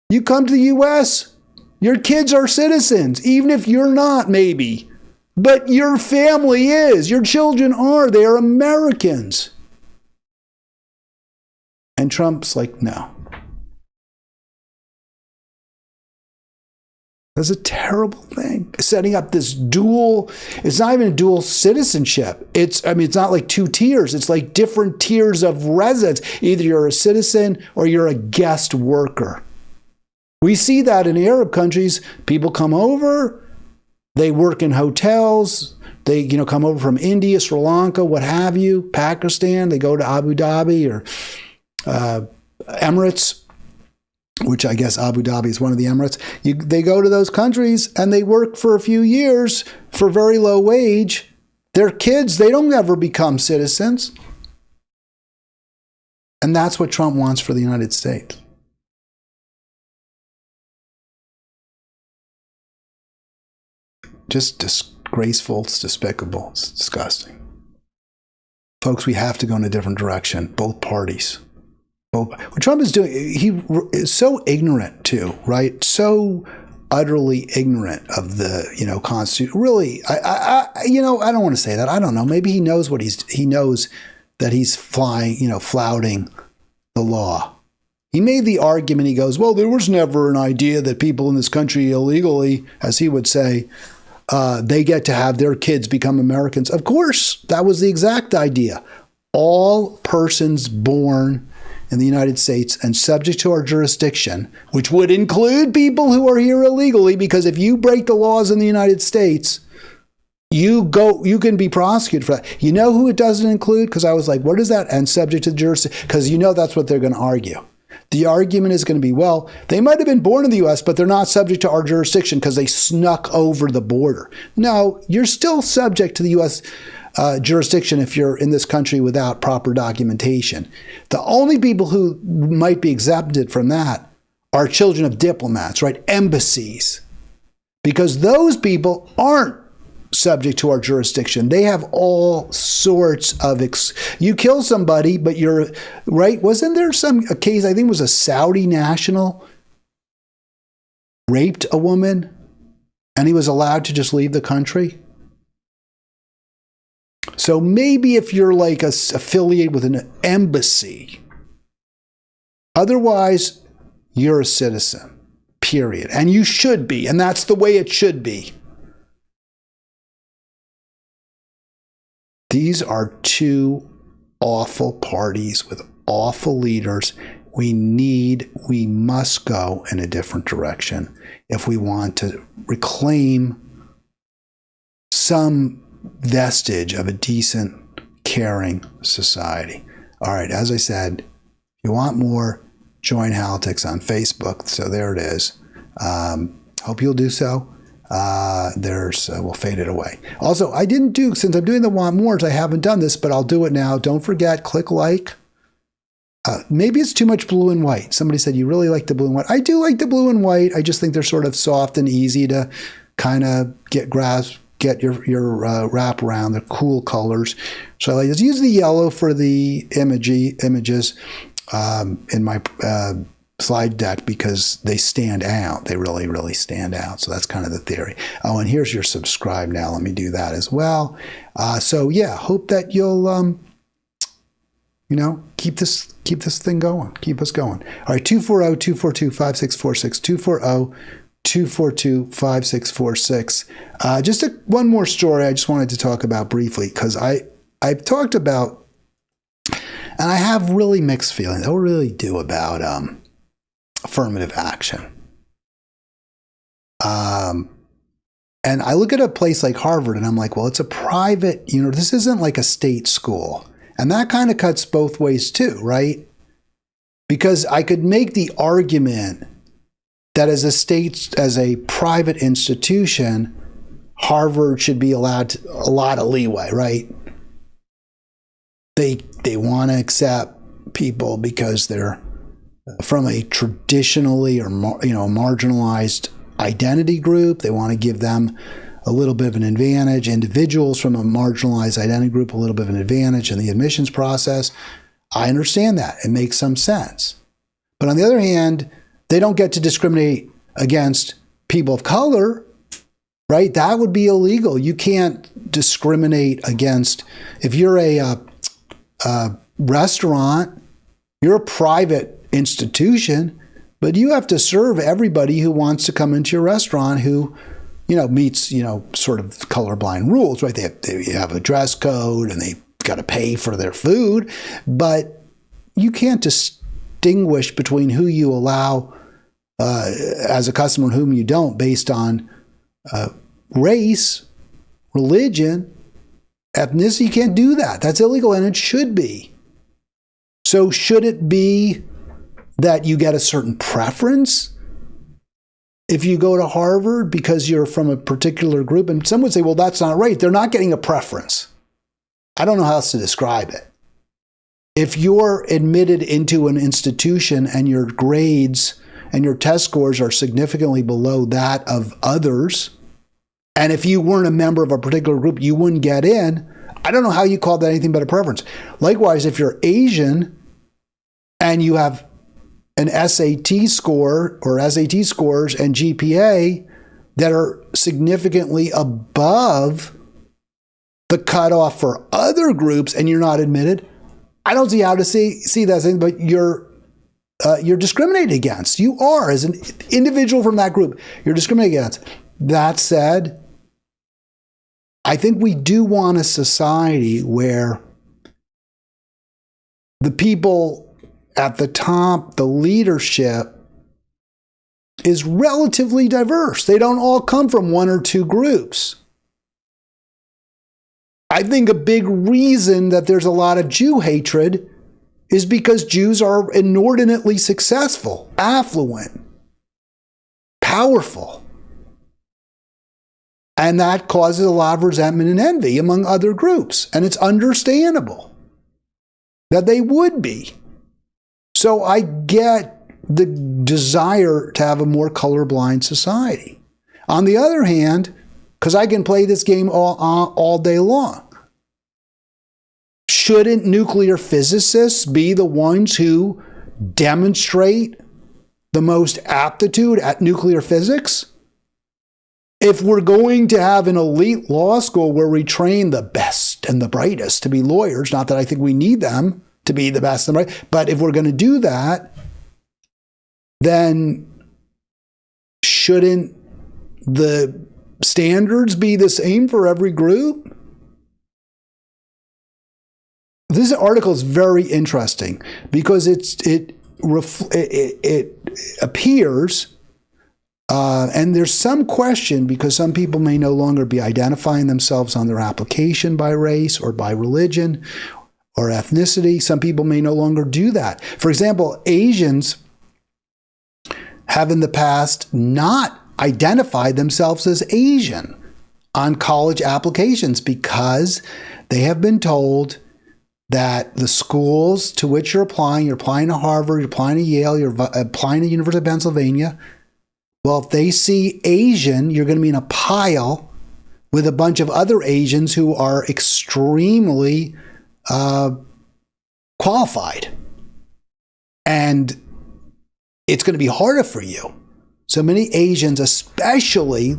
You come to the U.S., your kids are citizens, even if you're not, maybe. But your family is. Your children are. They are Americans. And Trump's like, no. That's a terrible thing. Setting up this dual, it's not even a dual citizenship. It's not like two tiers. It's like different tiers of residence. Either you're a citizen or you're a guest worker. We see that in Arab countries. People come over, they work in hotels, they come over from India, Sri Lanka, what have you, Pakistan, they go to Abu Dhabi or Emirates, which I guess Abu Dhabi is one of the Emirates. They go to those countries and they work for a few years for very low wage. Their kids, they don't ever become citizens. And that's what Trump wants for the United States. Just disgraceful, it's despicable, it's disgusting. Folks, we have to go in a different direction, both parties. What Trump is doing, he is so ignorant too, right? So utterly ignorant of the, Constitution. Really, I don't want to say that. I don't know. Maybe he knows he knows that he's flouting the law. He made the argument, he goes, well, there was never an idea that people in this country illegally, as he would say, they get to have their kids become Americans. Of course, that was the exact idea. All persons born in the United States and subject to our jurisdiction, which would include people who are here illegally, because if you break the laws in the United States, you can be prosecuted for that. You know who it doesn't include? Because I was like, what is that? And subject to jurisdiction, because that's what they're going to argue. The argument is going to be, well, they might have been born in the U.S., but they're not subject to our jurisdiction because they snuck over the border. No, you're still subject to the U.S. Jurisdiction if you're in this country without proper documentation. The only people who might be exempted from that are children of diplomats, right? Embassies. Because those people aren't subject to our jurisdiction. They have all sorts of you kill somebody, but you're right. Wasn't there a case, I think it was a Saudi national raped a woman and he was allowed to just leave the country? So maybe if you're like affiliated with an embassy, otherwise you're a citizen, period. And you should be, and that's the way it should be. These are two awful parties with awful leaders. We must go in a different direction if we want to reclaim some vestige of a decent, caring society. All right, as I said, if you want more, join Halitics on Facebook. So there it is. Hope you'll do so. We'll fade it away. Also, since I'm doing the want mores, I haven't done this, but I'll do it now. Don't forget, click like. Maybe it's too much blue and white. Somebody said you really like the blue and white. I do like the blue and white. I just think they're sort of soft and easy to kind of get your wrap around. They're cool colors. So I like to use the yellow for the images in my slide deck because they stand out. They really, really stand out. So that's kind of the theory. Oh, and here's your subscribe now. Let me do that as well. So yeah, hope that you'll, keep this thing going. Keep us going. All right, 240-242-5646, 240-242-5646. Just one more story I just wanted to talk about briefly because I've talked about, and I have really mixed feelings. I really do about affirmative action. And I look at a place like Harvard and I'm like, well, it's a private, this isn't like a state school. And that kind of cuts both ways too, right? Because I could make the argument that as a private institution, Harvard should be allowed a lot of leeway, right? They want to accept people because they're from a traditionally or marginalized identity group. They want to give them a little bit of an advantage. Individuals from a marginalized identity group, a little bit of an advantage in the admissions process. I understand that. It makes some sense. But on the other hand, they don't get to discriminate against people of color, right? That would be illegal. You can't discriminate against, if you're a restaurant, you're a private institution, but you have to serve everybody who wants to come into your restaurant who, meets, sort of colorblind rules, right? They have a dress code and they got to pay for their food, but you can't distinguish between who you allow as a customer and whom you don't based on race, religion, ethnicity. You can't do that. That's illegal, and it should be. So should it be that you get a certain preference if you go to Harvard because you're from a particular group? And some would say, well, that's not right. They're not getting a preference. I don't know how else to describe it. If you're admitted into an institution and your grades and your test scores are significantly below that of others, and if you weren't a member of a particular group, you wouldn't get in, I don't know how you call that anything but a preference. Likewise, if you're Asian and you have an SAT score or SAT scores and GPA that are significantly above the cutoff for other groups and you're not admitted, I don't see how to see that thing, but you're discriminated against. You are, as an individual from that group, you're discriminated against. That said, I think we do want a society where the people at the top, the leadership, is relatively diverse. They don't all come from one or two groups. I think a big reason that there's a lot of Jew hatred is because Jews are inordinately successful, affluent, powerful. And that causes a lot of resentment and envy among other groups. And it's understandable that they would be. So I get the desire to have a more colorblind society. On the other hand, because I can play this game all day long, shouldn't nuclear physicists be the ones who demonstrate the most aptitude at nuclear physics? If we're going to have an elite law school where we train the best and the brightest to be lawyers, not that I think we need them to be the best and the brightest, but if we're going to do that, then shouldn't the standards be the same for every group? This article is very interesting because it appears, and there's some question because some people may no longer be identifying themselves on their application by race or by religion or ethnicity. Some people may no longer do that. For example, Asians have in the past not identified themselves as Asian on college applications because they have been told that the schools to which you're applying to Harvard, you're applying to Yale, you're applying to the University of Pennsylvania, well, if they see Asian, you're going to be in a pile with a bunch of other Asians who are extremely qualified. And it's going to be harder for you. So many Asians, especially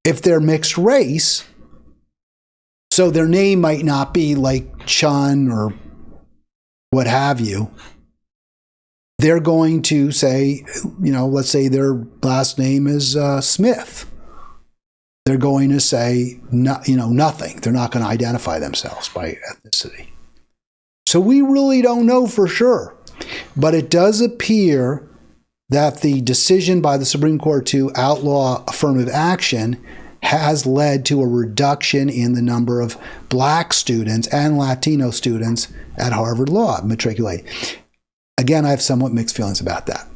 if they're mixed race, so their name might not be like Chun or what have you. They're going to say, let's say their last name is Smith. They're going to say, nothing. They're not going to identify themselves by ethnicity. So we really don't know for sure. But it does appear that the decision by the Supreme Court to outlaw affirmative action has led to a reduction in the number of black students and Latino students at Harvard Law matriculating. Again, I have somewhat mixed feelings about that.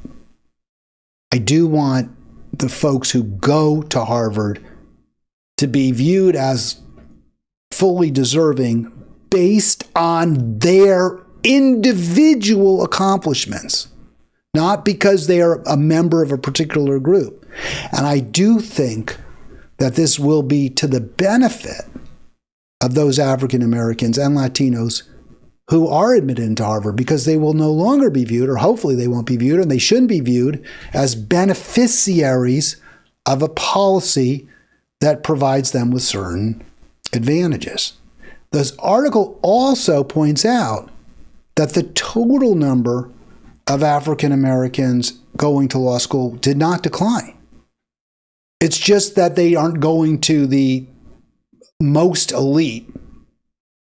I do want the folks who go to Harvard to be viewed as fully deserving based on their individual accomplishments, not because they are a member of a particular group. And I do think that this will be to the benefit of those African Americans and Latinos who are admitted into Harvard, because they will no longer be viewed, or hopefully they won't be viewed, and they shouldn't be viewed as beneficiaries of a policy that provides them with certain advantages. This article also points out that the total number of African Americans going to law school did not decline. It's just that they aren't going to the most elite,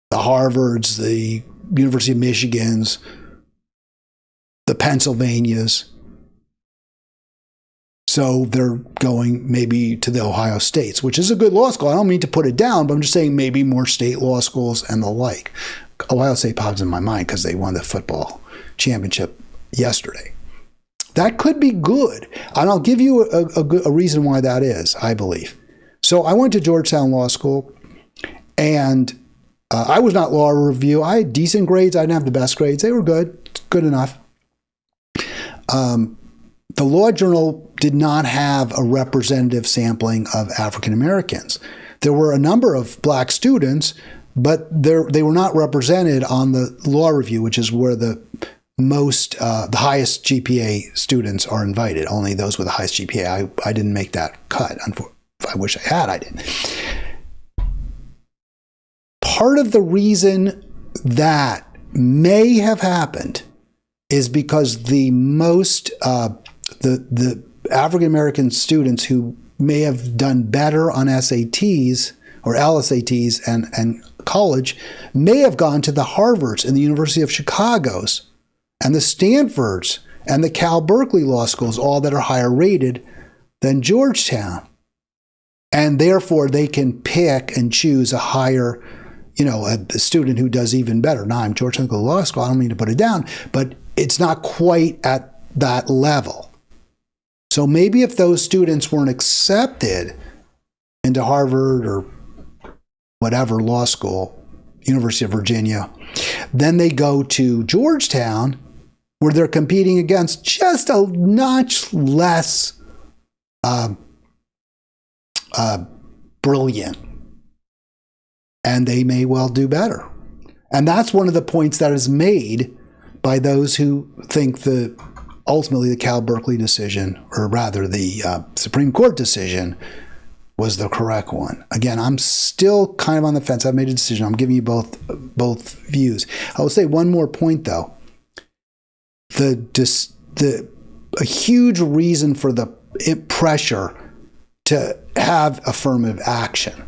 the Harvards, the University of Michigans, the Pennsylvanias. So they're going maybe to the Ohio States, which is a good law school. I don't mean to put it down, but I'm just saying maybe more state law schools and the like. Ohio State pops in my mind because they won the football championship yesterday. That could be good. And I'll give you a reason why that is, I believe. So I went to Georgetown Law School, and I was not law review. I had decent grades. I didn't have the best grades. They were good enough. The Law Journal did not have a representative sampling of African Americans. There were a number of black students, but they were not represented on the Law Review, which is where the highest GPA students are invited. Only those with the highest GPA. I didn't make that cut. I wish I had. I didn't. Part of the reason that may have happened is because the African American students who may have done better on SATs or LSATs and college may have gone to the Harvards and the University of Chicago's and the Stanfords and the Cal Berkeley law schools, all that are higher rated than Georgetown. And therefore they can pick and choose a higher, a student who does even better. Now, I'm Georgetown Law School. I don't mean to put it down, but it's not quite at that level. So maybe if those students weren't accepted into Harvard or whatever law school, University of Virginia, then they go to Georgetown, where they're competing against just a notch less brilliant. And they may well do better. And that's one of the points that is made by those who think ultimately the Cal Berkeley decision, or rather the Supreme Court decision, was the correct one. Again, I'm still kind of on the fence. I've made a decision. I'm giving you both views. I will say one more point, though. A huge reason for the pressure to have affirmative action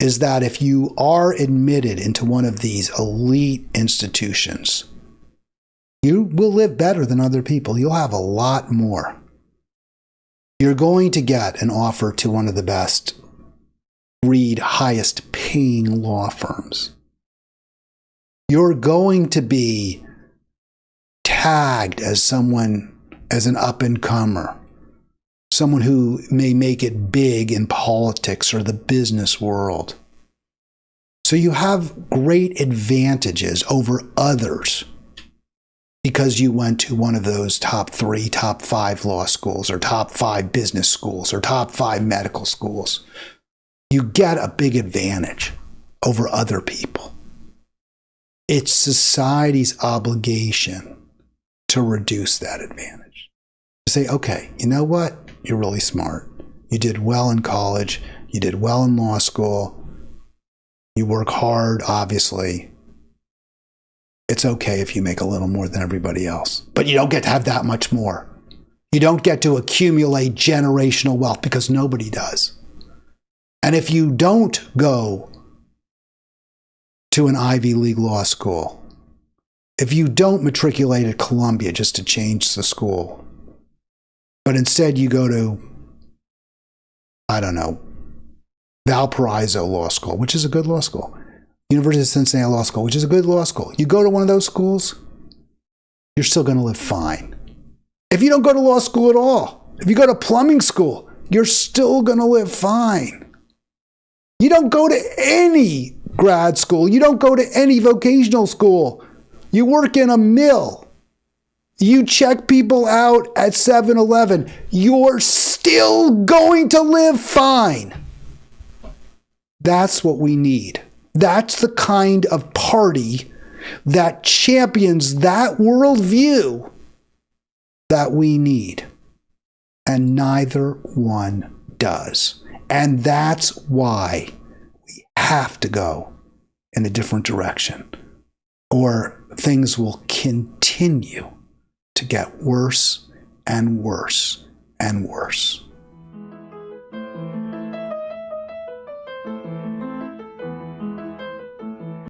is that if you are admitted into one of these elite institutions, you will live better than other people. You'll have a lot more. You're going to get an offer to one of the best, highest paying law firms. You're going to be tagged as an up-and-comer, someone who may make it big in politics or the business world. So you have great advantages over others because you went to one of those top 3, top 5 law schools, or top 5 business schools, or top 5 medical schools. You get a big advantage over other people. It's society's obligation to reduce that advantage. Say, okay, you know what? You're really smart. You did well in college. You did well in law school. You work hard, obviously. It's okay if you make a little more than everybody else. But you don't get to have that much more. You don't get to accumulate generational wealth because nobody does. And if you don't go to an Ivy League law school, if you don't matriculate at Columbia just to change the school, but instead you go to, I don't know, Valparaiso Law School, which is a good law school, University of Cincinnati Law School, which is a good law school. You go to one of those schools, you're still going to live fine. If you don't go to law school at all, if you go to plumbing school, you're still going to live fine. You don't go to any grad school. You don't go to any vocational school. You work in a mill. You check people out at 7-Eleven. You're still going to live fine. That's what we need. That's the kind of party that champions that worldview that we need. And neither one does. And that's why we have to go in a different direction, or things will continue to get worse and worse and worse.